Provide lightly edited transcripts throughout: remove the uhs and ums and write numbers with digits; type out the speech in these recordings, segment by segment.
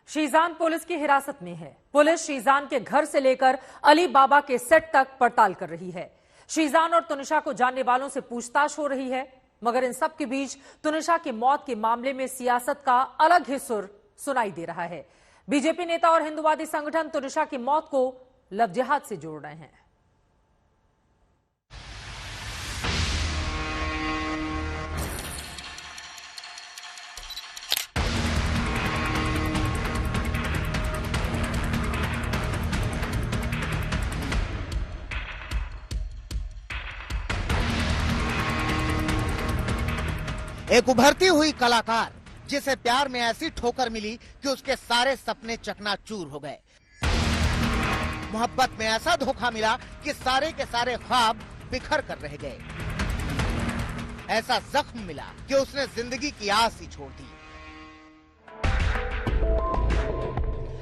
Sheezan police की हिरासत में है। पुलिस शीजान के घर से लेकर अली बाबा के सेट तक पड़ताल कर रही है। शीजान और तुनिशा को जानने वालों से पूछताछ हो रही है, मगर इन सब के बीच तुनिशा की मौत के मामले में सियासत का अलग ही सुर सुनाई दे रहा है। बीजेपी नेता और हिंदूवादी संगठन तुनिशा की मौत को लव जिहाद से जोड़ रहे हैं। एक उभरती हुई कलाकार जिसे प्यार में ऐसी ठोकर मिली कि उसके सारे सपने चकनाचूर हो गए। मोहब्बत में ऐसा धोखा मिला कि सारे के सारे ख्वाब बिखर कर रह गए। ऐसा जख्म मिला कि उसने जिंदगी की आस ही छोड़ दी।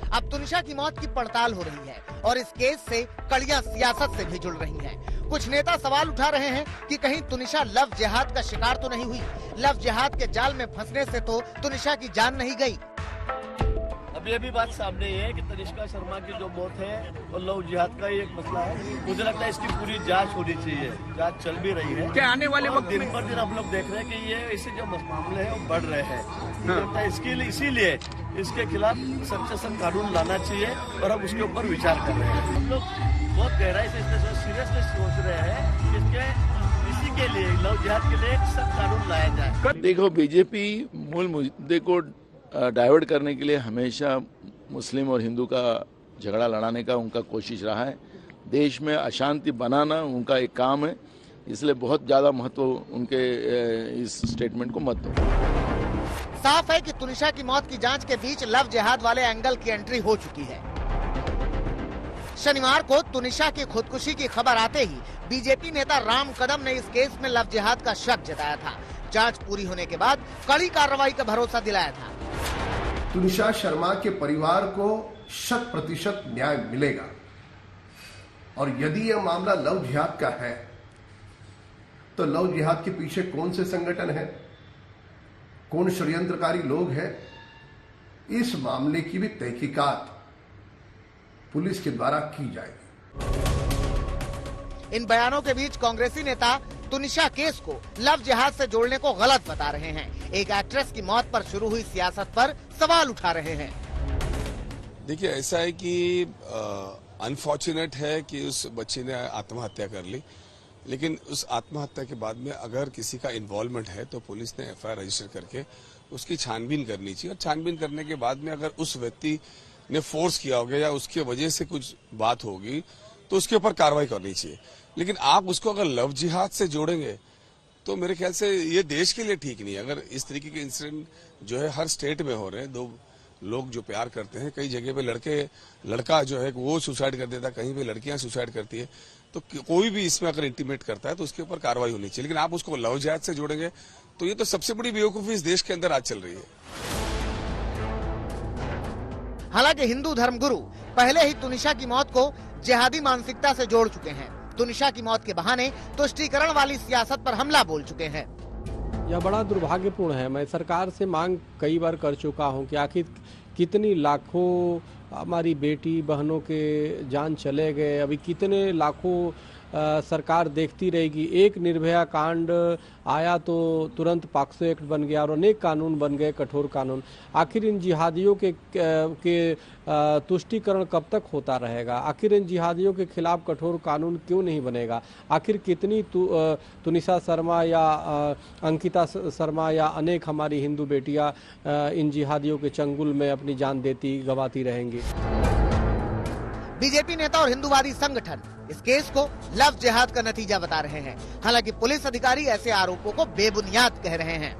अब तुनिशा की मौत की पड़ताल हो रही है और इस केस से कड़ियां सियासत से भी जुड़ रही हैं। कुछ नेता सवाल उठा रहे हैं कि कहीं तुनिशा लव जिहाद का शिकार तो नहीं हुई। लव जिहाद के जाल में फंसने से तो तुनिशा की जान नहीं गई। अब ये भी बात सामने है कि तनिष्का शर्मा की जो मौत है और लव जिहाद का ही एक मसला है। मुझे लगता है इसकी पूरी जांच होनी चाहिए। जांच चल भी रही है। क्या आने वाले वक्त दिन पर दिन हम लोग देख रहे हैं कि ये ऐसे जो मामले हैं वो बढ़ रहे हैं। मुझे लगता है इसके लिए इसीलिए इसके खिलाफ सख्त से सख्त कानून लाना चाहिए और हम उसके ऊपर विचार कर रहे हैं। हम लोग बहुत गहराई से इसमें सीरियसली सोच रहे हैं कि इसी के लिए लव जिहाद के लिए एक सख्त कानून लाया जाए। देखो, बीजेपी मूल मुद्दे को डाइवर्ट करने के लिए हमेशा मुस्लिम और हिंदू का झगड़ा लड़ाने का उनका कोशिश रहा है। देश में अशांति बनाना उनका एक काम है, इसलिए बहुत ज्यादा महत्व उनके इस स्टेटमेंट को मत दो। साफ है कि तुनिशा की मौत की जांच के बीच लव जिहाद वाले एंगल की एंट्री हो चुकी है। शनिवार को तुनिशा की खुदकुशी की खबर आते ही बीजेपी नेता राम कदम ने इस केस में लव जिहाद का शक जताया था। जांच पूरी होने के बाद कड़ी कार्रवाई का भरोसा दिलाया था। तुनिशा शर्मा के परिवार को 100% न्याय मिलेगा और यदि यह मामला लव जिहाद का है तो लव जिहाद के पीछे कौन से संगठन है, कौन षड्यंत्रकारी लोग हैं, इस मामले की भी तहकीकात पुलिस के द्वारा की जाएगी। इन बयानों के बीच कांग्रेसी नेता तुनिशा केस को लव जिहाद से जोड़ने को गलत बता रहे हैं। एक एक्ट्रेस की मौत पर शुरू हुई सियासत पर सवाल उठा रहे हैं। देखिए, ऐसा है कि अनफॉर्चुनेट है कि उस बच्ची ने आत्महत्या कर ली, लेकिन उस आत्महत्या के बाद में अगर किसी का इन्वॉल्वमेंट है तो पुलिस ने एफआईआर रजिस्टर करके उसकी छानबीन करनी चाहिए और छानबीन करने के बाद में अगर उस व्यक्ति ने फोर्स किया होगा या उसकी वजह से कुछ बात होगी तो उसके ऊपर कार्रवाई करनी चाहिए। लेकिन आप उसको अगर लव जिहाद से जोड़ेंगे तो मेरे ख्याल से ये देश के लिए ठीक नहीं है। अगर इस तरीके के इंसिडेंट जो है हर स्टेट में हो रहे हैं, दो लोग जो प्यार करते हैं, कई जगह पे लड़का जो है वो सुसाइड कर देता है, कहीं पे लड़कियां सुसाइड करती है, तो कोई भी इसमें अगर इंटीमेट करता है तो उसके ऊपर कार्रवाई होनी चाहिए। लेकिन आप उसको लव जिहाद से जोड़ेंगे तो ये तो सबसे बड़ी बेवकूफी इस देश के अंदर आज चल रही है। हालांकि हिंदू धर्मगुरु पहले ही तुनिशा की मौत को जिहादी मानसिकता से जोड़ चुके हैं। तुनिशा की मौत के बहाने तुष्टीकरण वाली सियासत पर हमला बोल चुके हैं। यह बड़ा दुर्भाग्यपूर्ण है। मैं सरकार से मांग कई बार कर चुका हूं कि आखिर कितनी लाखों हमारी बेटी बहनों के जान चले गए, अभी कितने लाखों सरकार देखती रहेगी। एक निर्भया कांड आया तो तुरंत पॉक्सो एक्ट बन गया और अनेक कानून बन गए, कठोर कानून। आखिर इन जिहादियों के तुष्टीकरण कब तक होता रहेगा? आखिर इन जिहादियों के खिलाफ कठोर कानून क्यों नहीं बनेगा? आखिर कितनी तुनिशा शर्मा या अंकिता शर्मा या अनेक हमारी हिंदू बेटियां इन जिहादियों के चंगुल में अपनी जान देती गंवाती रहेंगी? बीजेपी नेता और हिंदूवादी संगठन इस केस को लव जिहाद का नतीजा बता रहे हैं। हालांकि पुलिस अधिकारी ऐसे आरोपों को बेबुनियाद कह रहे हैं।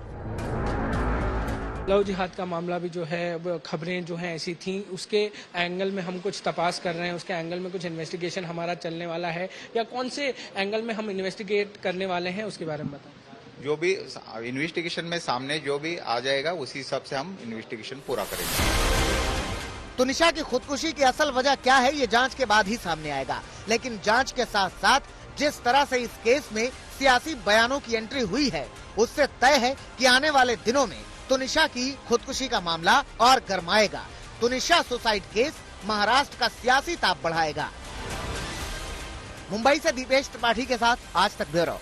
लव जिहाद का मामला भी जो है, खबरें जो हैं ऐसी थी, उसके एंगल में हम कुछ तपास कर रहे हैं, उसके एंगल में कुछ इन्वेस्टिगेशन हमारा चलने वाला है, या कौन से एंगल में हम इन्वेस्टिगेट करने वाले हैं उसके बारे में बताएं। जो भी इन्वेस्टिगेशन में सामने जो भी आ जाएगा उसी हिसाब से हम इन्वेस्टिगेशन पूरा करेंगे। तुनिशा की खुदकुशी की असल वजह क्या है ये जांच के बाद ही सामने आएगा। लेकिन जांच के साथ साथ जिस तरह से इस केस में सियासी बयानों की एंट्री हुई है, उससे तय है कि आने वाले दिनों में तुनिशा की खुदकुशी का मामला और गरमाएगा। तुनिशा सुसाइड केस महाराष्ट्र का सियासी ताप बढ़ाएगा। मुंबई से दीपेश त्रिपाठी के साथ आज तक ब्यूरो।